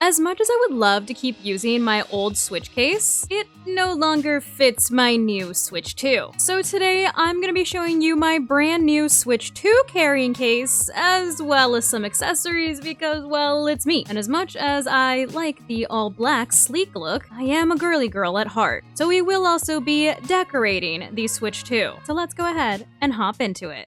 As much as I would love to keep using my old Switch case, it no longer fits my new Switch 2. So today I'm going to be showing you my brand new Switch 2 carrying case, as well as some accessories because, well, it's me. And as much as I like the all black sleek look, I am a girly girl at heart. So we will also be decorating the Switch 2. So let's go ahead and hop into it.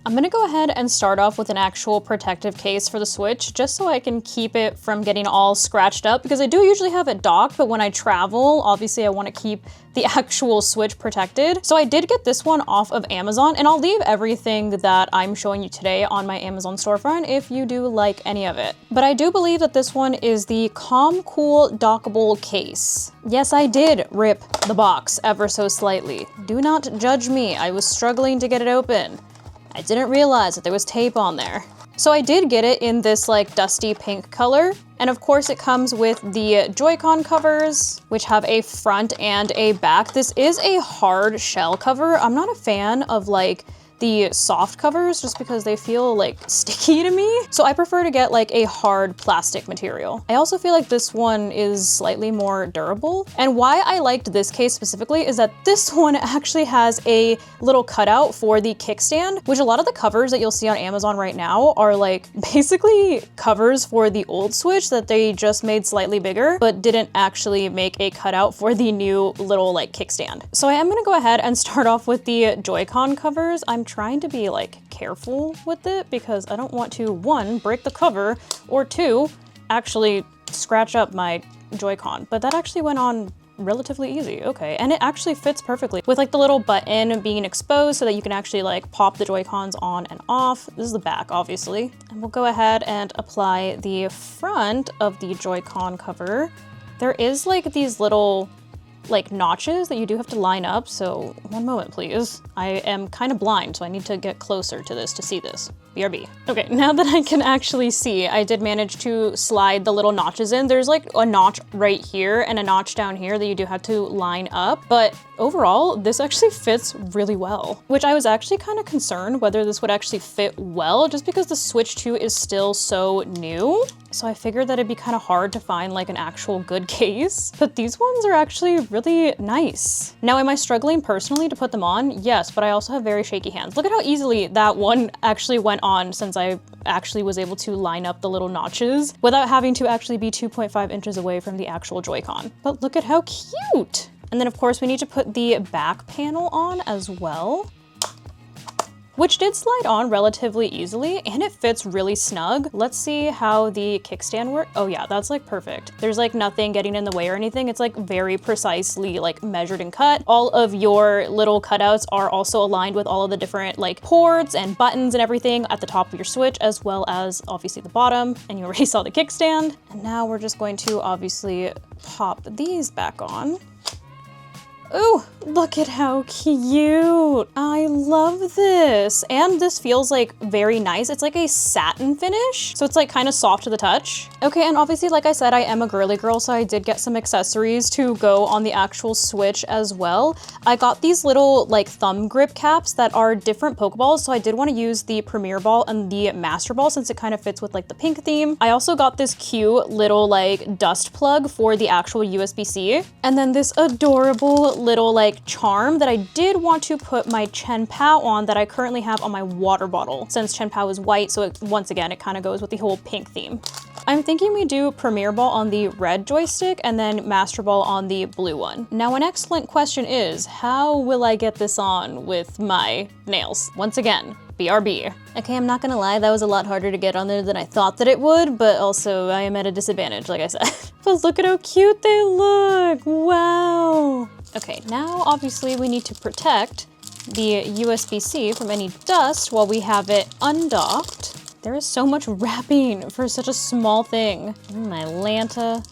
I'm gonna go ahead and start off with an actual protective case for the Switch, just so I can keep it from getting all scratched up, because I do usually have it docked, but when I travel, obviously I wanna keep the actual Switch protected. So I did get this one off of Amazon, and I'll leave everything that I'm showing you today on my Amazon storefront if you do like any of it. But I do believe that this one is the Calm Cool dockable case. Yes, I did rip the box ever so slightly. Do not judge me, I was struggling to get it open. I didn't realize that there was tape on there. So I did get it in this like dusty pink color. And of course it comes with the Joy-Con covers, which have a front and a back. This is a hard shell cover. I'm not a fan of like the soft covers just because they feel like sticky to me. So I prefer to get like a hard plastic material. I also feel like this one is slightly more durable. And why I liked this case specifically is that this one actually has a little cutout for the kickstand, which a lot of the covers that you'll see on Amazon right now are like basically covers for the old Switch that they just made slightly bigger, but didn't actually make a cutout for the new little like kickstand. So I am gonna go ahead and start off with the Joy-Con covers. I'm trying to be like careful with it because I don't want to, one, break the cover, or two, actually scratch up my Joy-Con. But that actually went on relatively easy. Okay, and it actually fits perfectly with like the little button being exposed so that you can actually like pop the Joy-Cons on and off. This is the back, obviously. And we'll go ahead and apply the front of the Joy-Con cover. There is like these little like notches that you do have to line up, so one moment please. I am kind of blind, so I need to get closer to this to see this. BRB. Okay, now that I can actually see, I did manage to slide the little notches in. There's like a notch right here and a notch down here that you do have to line up, but overall, this actually fits really well, which I was actually kind of concerned whether this would actually fit well, just because the Switch 2 is still so new. So I figured that it'd be kind of hard to find like an actual good case, but these ones are actually really nice. Now, am I struggling personally to put them on? Yes, but I also have very shaky hands. Look at how easily that one actually went on since I actually was able to line up the little notches without having to actually be 2.5 inches away from the actual Joy-Con. But look at how cute. And then of course we need to put the back panel on as well, which did slide on relatively easily and it fits really snug. Let's see how the kickstand works. Oh yeah, that's like perfect. There's like nothing getting in the way or anything. It's like very precisely like measured and cut. All of your little cutouts are also aligned with all of the different like ports and buttons and everything at the top of your Switch, as well as obviously the bottom. And you already saw the kickstand. And now we're just going to obviously pop these back on. Ooh, look at how cute. I love this. And this feels like very nice. It's like a satin finish, so it's like kind of soft to the touch. Okay, and obviously, like I said, I am a girly girl, so I did get some accessories to go on the actual Switch as well. I got these little like thumb grip caps that are different Pokeballs, so I did want to use the Premier Ball and the Master Ball since it kind of fits with like the pink theme. I also got this cute little like dust plug for the actual USB-C. And then this adorable little like charm that I did want to put my Chen Pao on that I currently have on my water bottle, since Chen Pao is white, so once again it kind of goes with the whole pink theme. I'm thinking we do Premier Ball on the red joystick and then Master Ball on the blue one. Now an excellent question is, how will I get this on with my nails? Once again, BRB. Okay, I'm not gonna lie, that was a lot harder to get on there than I thought that it would, but also I am at a disadvantage, like I said. But look at how cute they look, wow. Okay, now obviously we need to protect the USB-C from any dust while we have it undocked. There is so much wrapping for such a small thing. My Lanta,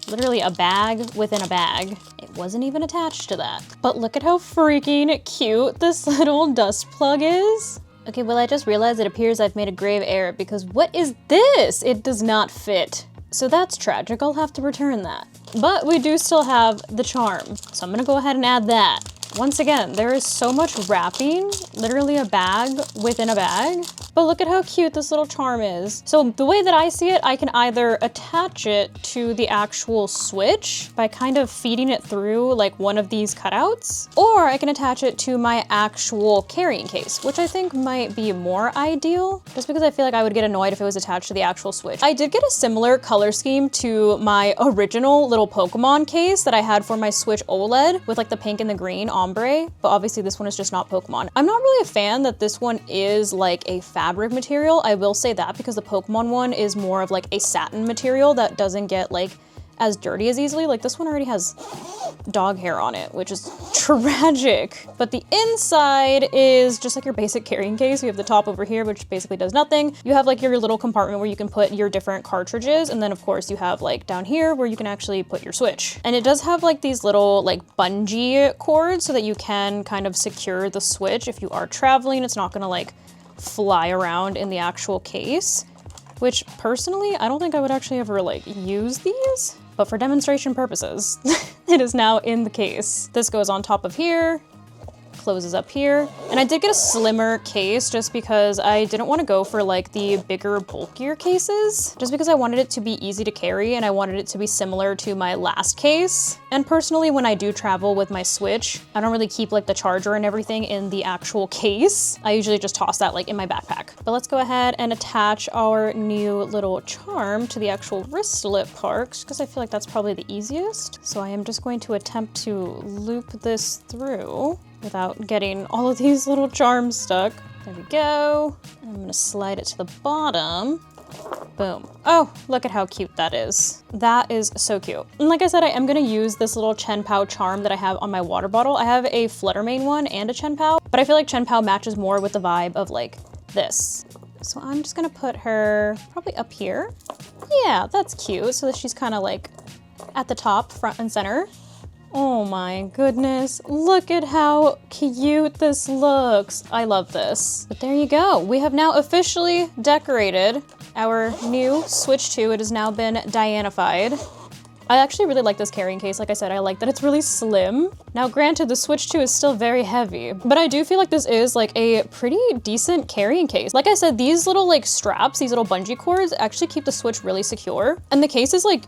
literally a bag within a bag. It wasn't even attached to that. But look at how freaking cute this little dust plug is. Okay, well I just realized it appears I've made a grave error because what is this? It does not fit. So that's tragic, I'll have to return that. But we do still have the charm, so I'm gonna go ahead and add that. Once again, there is so much wrapping, literally a bag within a bag. But look at how cute this little charm is. So the way that I see it, I can either attach it to the actual Switch by kind of feeding it through like one of these cutouts, or I can attach it to my actual carrying case, which I think might be more ideal, just because I feel like I would get annoyed if it was attached to the actual Switch. I did get a similar color scheme to my original little Pokemon case that I had for my Switch OLED with like the pink and the green ombre, but obviously this one is just not Pokemon. I'm not really a fan that this one is like a fabric material. I will say that because the Pokemon one is more of like a satin material that doesn't get like as dirty as easily. Like this one already has dog hair on it, which is tragic. But the inside is just like your basic carrying case. You have the top over here, which basically does nothing. You have like your little compartment where you can put your different cartridges. And then of course you have like down here where you can actually put your Switch. And it does have like these little like bungee cords so that you can kind of secure the Switch if you are traveling. It's not gonna like fly around in the actual case, which personally, I don't think I would actually ever like use these, but for demonstration purposes, it is now in the case. This goes on top of here, closes up here. And I did get a slimmer case just because I didn't want to go for like the bigger, bulkier cases, just because I wanted it to be easy to carry and I wanted it to be similar to my last case. And personally, when I do travel with my Switch, I don't really keep like the charger and everything in the actual case. I usually just toss that like in my backpack. But let's go ahead and attach our new little charm to the actual wristlet part, because I feel like that's probably the easiest. So I am just going to attempt to loop this through without getting all of these little charms stuck. There we go. I'm gonna slide it to the bottom. Boom. Oh, look at how cute that is. That is so cute. And like I said, I am gonna use this little Chen Pao charm that I have on my water bottle. I have a Fluttermane one and a Chen Pao, but I feel like Chen Pao matches more with the vibe of like this. So I'm just gonna put her probably up here. Yeah, that's cute. So that she's kind of like at the top, front and center. Oh my goodness, look at how cute this looks. I love this. But there you go. We have now officially decorated our new Switch 2. It has now been Dianified. I actually really like this carrying case. Like I said, I like that it's really slim. Now granted, the Switch 2 is still very heavy, but I do feel like this is like a pretty decent carrying case. Like I said, these little like straps, these little bungee cords actually keep the Switch really secure. And the case is like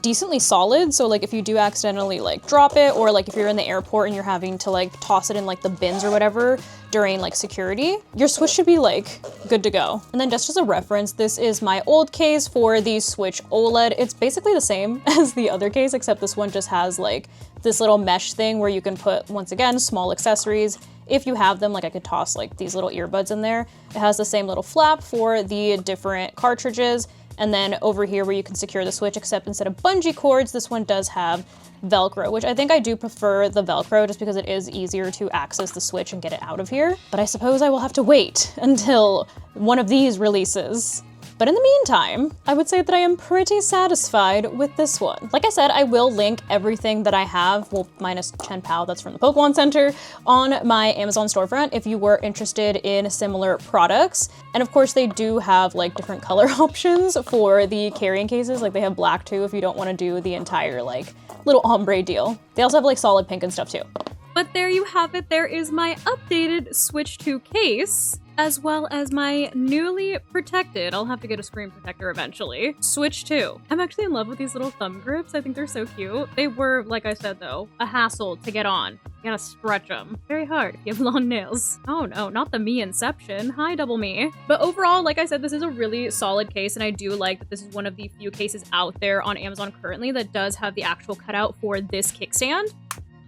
decently solid, so like if you do accidentally like drop it, or like if you're in the airport and you're having to like toss it in like the bins or whatever during like security, your Switch should be like good to go. And then just as a reference, this is my old case for the Switch OLED. It's basically the same as the other case, except this one just has like this little mesh thing where you can put, once again, small accessories. If you have them, like I could toss like these little earbuds in there. It has the same little flap for the different cartridges. And then over here where you can secure the Switch, except instead of bungee cords, this one does have Velcro, which I think I do prefer the Velcro just because it is easier to access the Switch and get it out of here. But I suppose I will have to wait until one of these releases. But in the meantime, I would say that I am pretty satisfied with this one. Like I said, I will link everything that I have, well, minus Chen Pao, that's from the Pokemon Center, on my Amazon storefront if you were interested in similar products. And of course, they do have like different color options for the carrying cases. Like they have black too if you don't want to do the entire like little ombre deal. They also have like solid pink and stuff too. But there you have it. There is my updated Switch 2 case, as well as my newly protected, I'll have to get a screen protector eventually, Switch 2. I'm actually in love with these little thumb grips. I think they're so cute. They were, like I said though, a hassle to get on. You gotta stretch them. Very hard if you have long nails. Oh no, not the me inception. Hi, double me. But overall, like I said, this is a really solid case, and I do like that this is one of the few cases out there on Amazon currently that does have the actual cutout for this kickstand.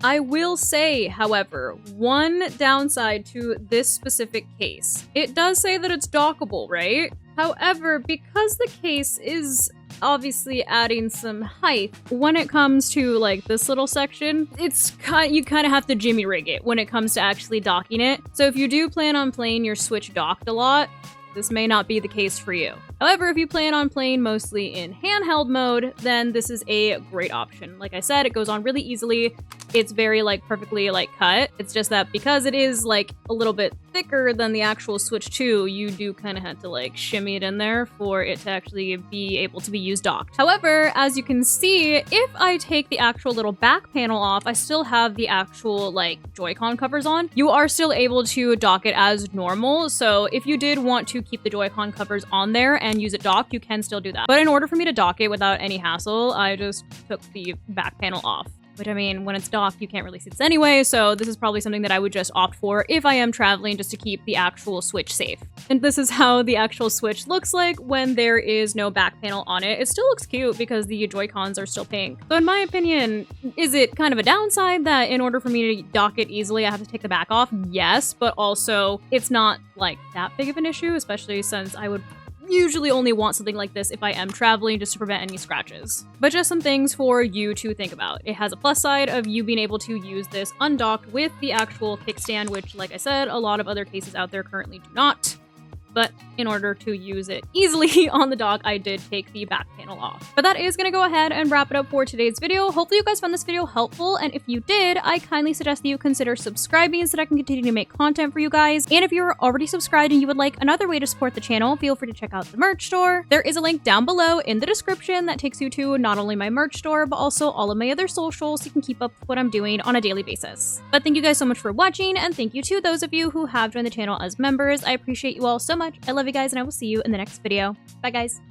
I will say, however, one downside to this specific case. It does say that it's dockable, right? However, because the case is obviously adding some height, when it comes to like this little section, you kind of have to jimmy rig it when it comes to actually docking it. So if you do plan on playing your Switch docked a lot, this may not be the case for you. However, if you plan on playing mostly in handheld mode, then this is a great option. Like I said, it goes on really easily. It's very like perfectly like cut. It's just that because it is like a little bit thicker than the actual Switch 2, you do kind of have to like shimmy it in there for it to actually be able to be used docked. However, as you can see, if I take the actual little back panel off, I still have the actual like Joy-Con covers on. You are still able to dock it as normal. So if you did want to keep the Joy-Con covers on there and use it docked, you can still do that. But in order for me to dock it without any hassle, I just took the back panel off. Which, I mean, when it's docked, you can't really see this anyway, so this is probably something that I would just opt for if I am traveling, just to keep the actual Switch safe. And this is how the actual Switch looks like when there is no back panel on it. It still looks cute because the Joy-Cons are still pink. So in my opinion, is it kind of a downside that in order for me to dock it easily, I have to take the back off? Yes, but also it's not like that big of an issue, especially since I would usually only want something like this if I am traveling, just to prevent any scratches. But just some things for you to think about. It has a plus side of you being able to use this undocked with the actual kickstand, which, like I said, a lot of other cases out there currently do not. But in order to use it easily on the dock, I did take the back panel off. But that is going to go ahead and wrap it up for today's video. Hopefully you guys found this video helpful, and if you did, I kindly suggest that you consider subscribing so that I can continue to make content for you guys. And if you're already subscribed and you would like another way to support the channel, feel free to check out the merch store. There is a link down below in the description that takes you to not only my merch store, but also all of my other socials so you can keep up with what I'm doing on a daily basis. But thank you guys so much for watching, and thank you to those of you who have joined the channel as members. I appreciate you all so much. I love you guys, and I will see you in the next video. Bye, guys.